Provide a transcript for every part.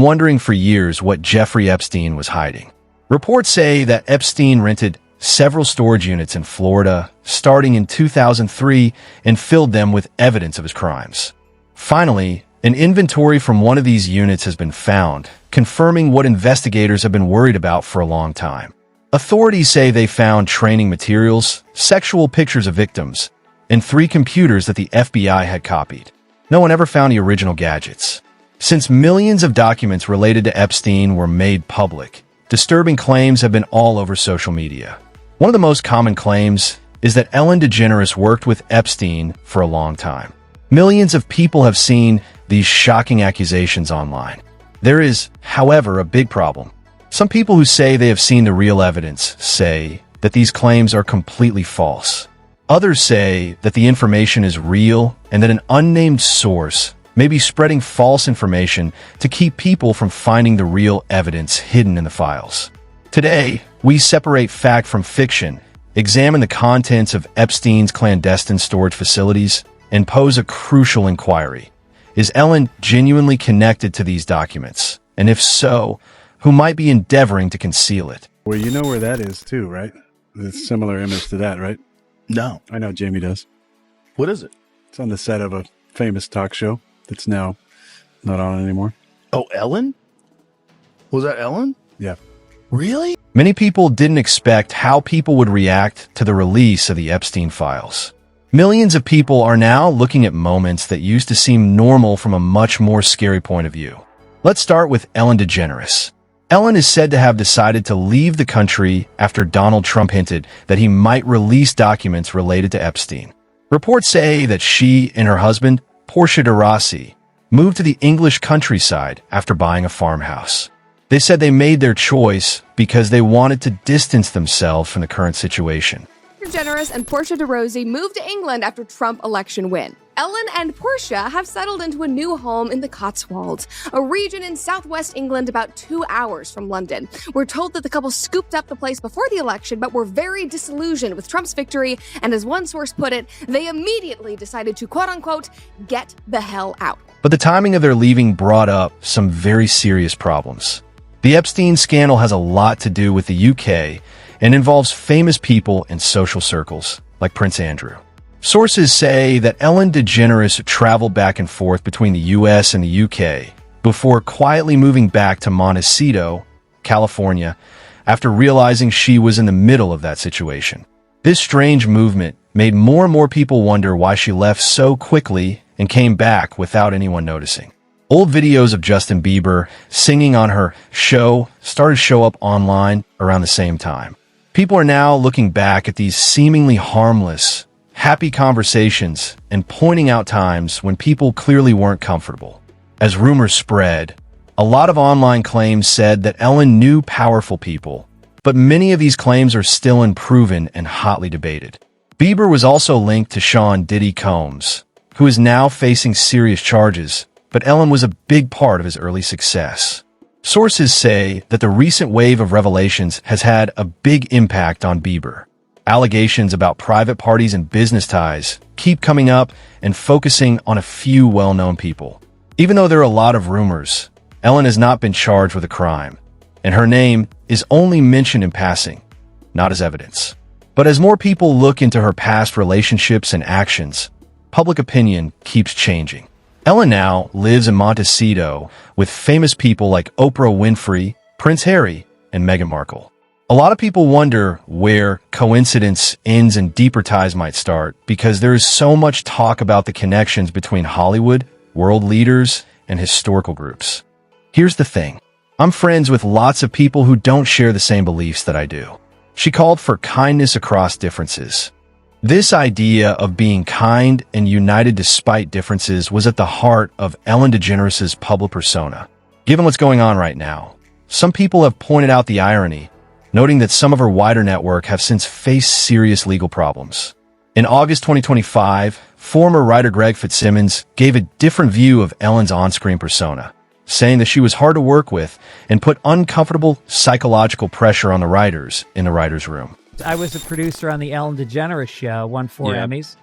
wondering for years what Jeffrey Epstein was hiding. Reports say that Epstein rented several storage units in Florida starting in 2003 and filled them with evidence of his crimes. Finally, an inventory from one of these units has been found, confirming what investigators have been worried about for a long time. Authorities say they found training materials, sexual pictures of victims, and 3 computers that the FBI had copied. No one ever found the original gadgets. Since millions of documents related to Epstein were made public, disturbing claims have been all over social media. One of the most common claims is that Ellen DeGeneres worked with Epstein for a long time. Millions of people have seen these shocking accusations online. There is, however, a big problem. Some people who say they have seen the real evidence say that these claims are completely false. Others say that the information is real and that an unnamed source may be spreading false information to keep people from finding the real evidence hidden in the files. Today, we separate fact from fiction, examine the contents of Epstein's clandestine storage facilities, and pose a crucial inquiry. Is Ellen genuinely connected to these documents? And if so, who might be endeavoring to conceal it? Well, you know where that is too, right? It's a similar image to that, right? No. I know Jamie does. What is it? It's on the set of a famous talk show that's now not on anymore. Oh, Ellen? Was that Ellen? Yeah. Really? Many people didn't expect how people would react to the release of the Epstein files. Millions of people are now looking at moments that used to seem normal from a much more scary point of view. Let's start with Ellen DeGeneres. Ellen is said to have decided to leave the country after Donald Trump hinted that he might release documents related to Epstein. Reports say that she and her husband, Portia de Rossi, moved to the English countryside after buying a farmhouse. They said they made their choice because they wanted to distance themselves from the current situation. DeGeneres and Portia de Rossi moved to England after Trump election win. Ellen and Portia have settled into a new home in the Cotswolds, a region in southwest England about 2 hours from London. We're told that the couple scooped up the place before the election, but were very disillusioned with Trump's victory, and as one source put it, they immediately decided to, quote-unquote, get the hell out. But the timing of their leaving brought up some very serious problems. The Epstein scandal has a lot to do with the UK and involves famous people in social circles, like Prince Andrew. Sources say that Ellen DeGeneres traveled back and forth between the US and the UK before quietly moving back to Montecito, California, after realizing she was in the middle of that situation. This strange movement made more and more people wonder why she left so quickly and came back without anyone noticing. Old videos of Justin Bieber singing on her show started to show up online around the same time. People are now looking back at these seemingly harmless, happy conversations and pointing out times when people clearly weren't comfortable. As rumors spread, a lot of online claims said that Ellen knew powerful people, but many of these claims are still unproven and hotly debated. Bieber was also linked to Sean Diddy Combs, who is now facing serious charges, but Ellen was a big part of his early success. Sources say that the recent wave of revelations has had a big impact on Bieber. Allegations about private parties and business ties keep coming up and focusing on a few well-known people. Even though there are a lot of rumors, Ellen has not been charged with a crime, and her name is only mentioned in passing, not as evidence. But as more people look into her past relationships and actions, public opinion keeps changing. Ellen now lives in Montecito with famous people like Oprah Winfrey, Prince Harry, and Meghan Markle. A lot of people wonder where coincidence ends and deeper ties might start because there is so much talk about the connections between Hollywood, world leaders, and historical groups. Here's the thing. I'm friends with lots of people who don't share the same beliefs that I do. She called for kindness across differences. This idea of being kind and united despite differences was at the heart of Ellen DeGeneres' public persona. Given what's going on right now, some people have pointed out the irony, noting that some of her wider network have since faced serious legal problems. In August 2025, former writer Greg Fitzsimmons gave a different view of Ellen's on-screen persona, saying that she was hard to work with and put uncomfortable psychological pressure on the writers in the writer's room. I was a producer on the Ellen DeGeneres show, won 4 Emmys.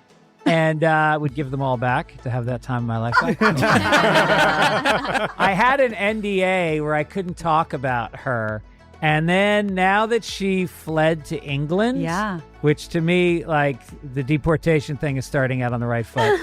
and would give them all back to have that time in my life back. I had an NDA where I couldn't talk about her. And then now that she fled to England, which to me, like, the deportation thing is starting out on the right foot.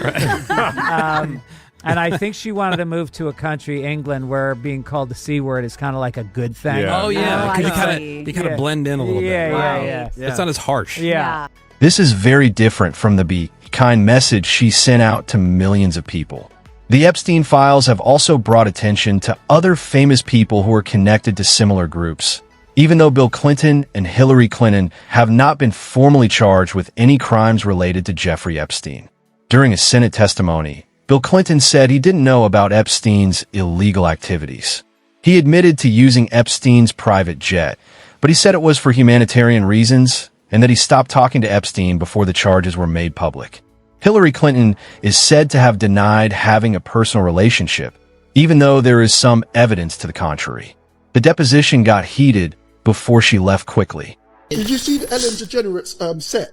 And I think she wanted to move to a country, England, where being called the C word is kind of like a good thing. Yeah. Oh, yeah. Because you kind of blend in a little bit. Yeah. It's not as harsh. Yeah. This is very different from the be kind message she sent out to millions of people. The Epstein files have also brought attention to other famous people who are connected to similar groups. Even though Bill Clinton and Hillary Clinton have not been formally charged with any crimes related to Jeffrey Epstein. During a Senate testimony, Bill Clinton said he didn't know about Epstein's illegal activities. He admitted to using Epstein's private jet, but he said it was for humanitarian reasons and that he stopped talking to Epstein before the charges were made public. Hillary Clinton is said to have denied having a personal relationship, even though there is some evidence to the contrary. The deposition got heated before she left quickly. Did you see the Ellen DeGeneres set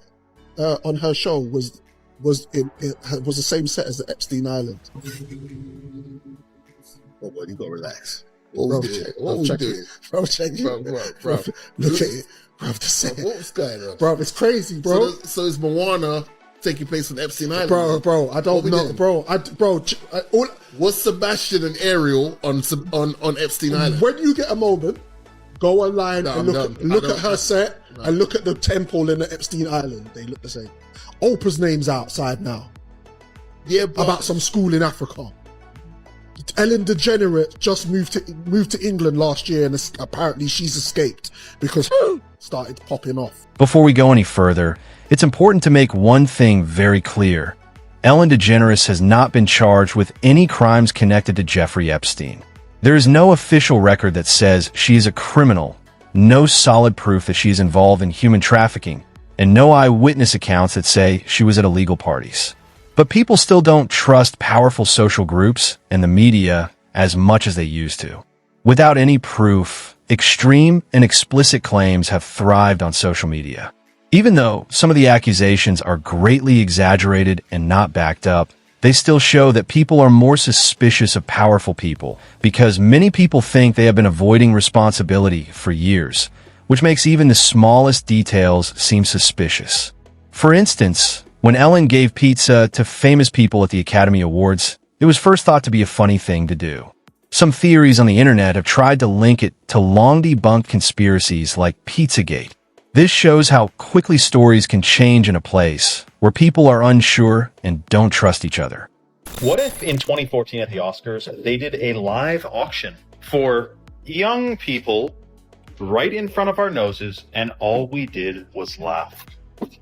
on her show was the same set as the Epstein Island? Oh boy, you gotta relax. Bro, check it. Look at it. Bro, the set. What was going on? Bro, it's crazy, bro. So is Moana taking place on Epstein Island? Bro, I don't know, bro. What's Sebastian and Ariel on Epstein Island? When you get a moment, go online and look at her set and look at the temple in the Epstein Island. They look the same. Oprah's name's outside now. Yeah, but about some school in Africa. Ellen DeGeneres just moved to England last year, and apparently she's escaped because started popping off. Before we go any further, it's important to make one thing very clear. Ellen DeGeneres has not been charged with any crimes connected to Jeffrey Epstein. There is no official record that says she is a criminal, no solid proof that she is involved in human trafficking, and no eyewitness accounts that say she was at illegal parties. But people still don't trust powerful social groups and the media as much as they used to. Without any proof, extreme and explicit claims have thrived on social media. Even though some of the accusations are greatly exaggerated and not backed up, they still show that people are more suspicious of powerful people because many people think they have been avoiding responsibility for years, which makes even the smallest details seem suspicious. For instance, when Ellen gave pizza to famous people at the Academy Awards, it was first thought to be a funny thing to do. Some theories on the internet have tried to link it to long-debunked conspiracies like Pizzagate. This shows how quickly stories can change in a place where people are unsure and don't trust each other. What if in 2014 at the Oscars, they did a live auction for young people right in front of our noses, and all we did was laugh?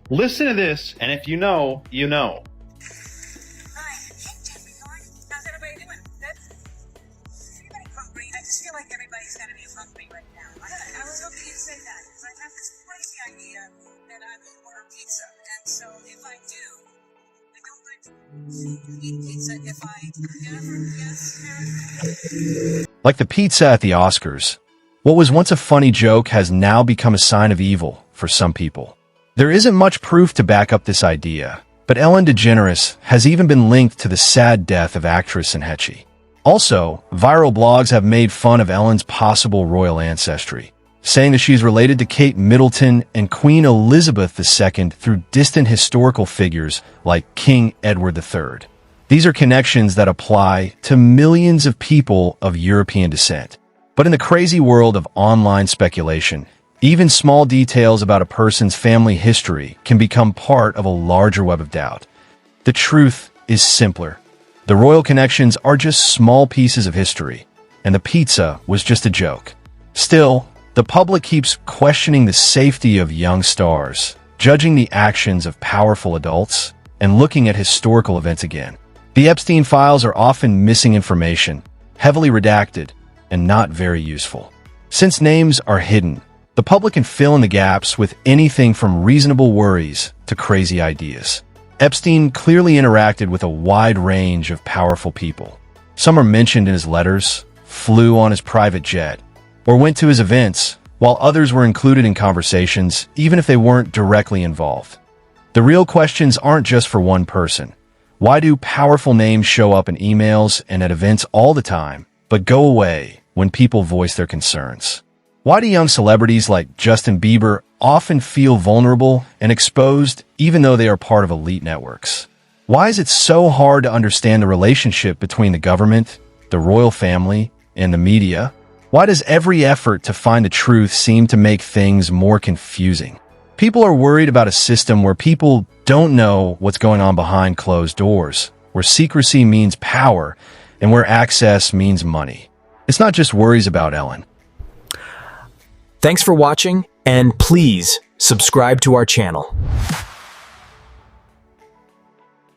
Listen to this, and if you know, you know. Hi. Hey, Jeffrey Thorne. How's everybody doing? Good? Everybody hungry? I just feel like everybody's got to be hungry right now. I was hoping you'd say that, because I have this crazy idea that I would order pizza. And so if I do, I don't like to eat pizza if I ever yes. Like the pizza at the Oscars, what was once a funny joke has now become a sign of evil for some people. There isn't much proof to back up this idea, but Ellen DeGeneres has even been linked to the sad death of actress Hetchy. Also, viral blogs have made fun of Ellen's possible royal ancestry, saying that she's related to Kate Middleton and Queen Elizabeth II through distant historical figures like King Edward III. These are connections that apply to millions of people of European descent. But in the crazy world of online speculation, even small details about a person's family history can become part of a larger web of doubt. The truth is simpler. The royal connections are just small pieces of history, and the pizza was just a joke. Still, the public keeps questioning the safety of young stars, judging the actions of powerful adults, and looking at historical events again. The Epstein files are often missing information, heavily redacted, and not very useful. Since names are hidden, the public can fill in the gaps with anything from reasonable worries to crazy ideas. Epstein clearly interacted with a wide range of powerful people. Some are mentioned in his letters, flew on his private jet, or went to his events, while others were included in conversations even if they weren't directly involved. The The real questions aren't just for one person. Why do powerful names show up in emails and at events all the time, but go away when people voice their concerns? Why do young celebrities like Justin Bieber often feel vulnerable and exposed even though they are part of elite networks? Why is it so hard to understand the relationship between the government, the royal family, and the media? Why does every effort to find the truth seem to make things more confusing? People are worried about a system where people don't know what's going on behind closed doors, where secrecy means power, and where access means money. It's not just worries about Ellen. Thanks for watching, and please subscribe to our channel.